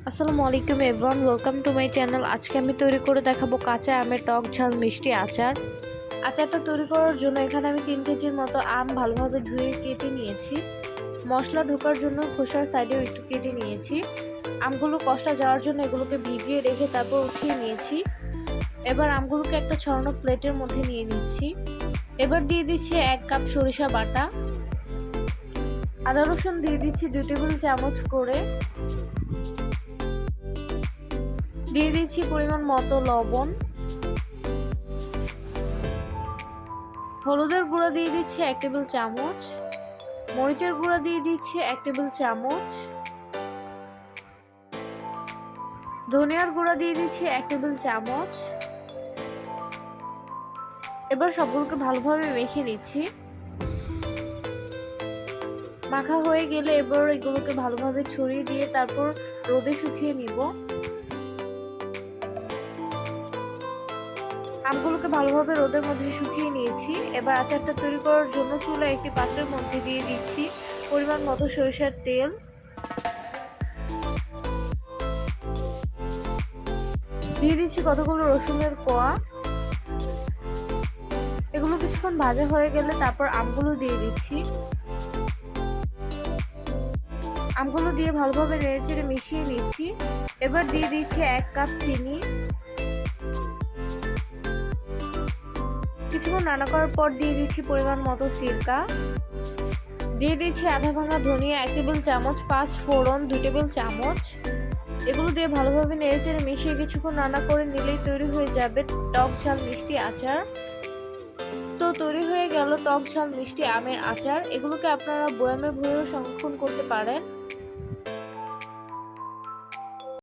আসসালামু আলাইকুম everyone, welcome to my channel. আজকে আমি তৈরি করে দেখাবো কাঁচা আমের টক ঝাল মিষ্টি আচার। আচারটা তৈরি করার জন্য এখানে আমি 3 কেজির মতো আম ভালোভাবে ধুয়ে কেটে নিয়েছি। মশলা ঢোকার জন্য খোসার সাইডেও একটু কেটে নিয়েছি। আমগুলো কষটা যাওয়ার জন্য এগুলোকে ভিজিয়ে রেখে তারপর উঠিয়ে নিয়েছি। এবার আমগুলোকে একটা ছড়ানো প্লেটের মধ্যে নিয়ে নিচ্ছি। এবার দিয়ে দিচ্ছি 1 কাপ সরিষা বাটা। আদা রসুন দিয়ে দিচ্ছি 2 টেবিল চামচ করে। দিয়ে দিচ্ছি পরিমাণ মতো লবণ, হলুদের গুঁড়া দিয়ে দিচ্ছি 1 টেবিল চামচ, মরিচের গুঁড়া দিয়ে দিচ্ছি 1 টেবিল চামচ, ধনিয়ার গুঁড়া দিয়ে দিচ্ছি 1 টেবিল চামচ। এবার সবগুলোকে ভালোভাবে মেখে নিচ্ছি। মাখা হয়ে গেলে এবার এগুলোকে ভালোভাবে ছড়িয়ে দিয়ে তারপর রোদে শুকিয়ে নিব। আমগুলোকে ভালোভাবে রোদের মধ্যে শুকিয়ে নিয়েছি। এবার আচারটা তৈরি করার জন্য চুলায় একটি পাত্রের মধ্যে দিয়ে দিচ্ছি পরিমাণ মতো সরিষার তেল, দিয়ে দিচ্ছি কতগুলো রসুনের কোয়া। এগুলো কিছুক্ষণ ভাজা হয়ে গেলে তারপর আমগুলো দিয়ে দিচ্ছি। আমগুলো দিয়ে ভালোভাবে নেড়েচেড়ে মিশিয়ে নিচ্ছি। এবার দিয়ে দিচ্ছি 1 কাপ চিনি। কিছুক্ষণ রান্না করার পর দিয়ে দিচ্ছি পরিমাণ মতো সিরকা, দিয়ে দিচ্ছি আধা ভাঙা ধনিয়া 1 টেবিল চামচ, 5 ফোড়ন 2 টেবিল চামচ। এগুলো দিয়ে ভালোভাবে নেড়েচেড়ে মিশিয়ে কিছুক্ষণ রান্না করে নিলেই তৈরি হয়ে যাবে টক ঝাল মিষ্টি আচার। তো তৈরি হয়ে গেল টক ঝাল মিষ্টি আমের আচার। এগুলোকে আপনারা বয়ামে ভরেও সংরক্ষণ করতে পারেন।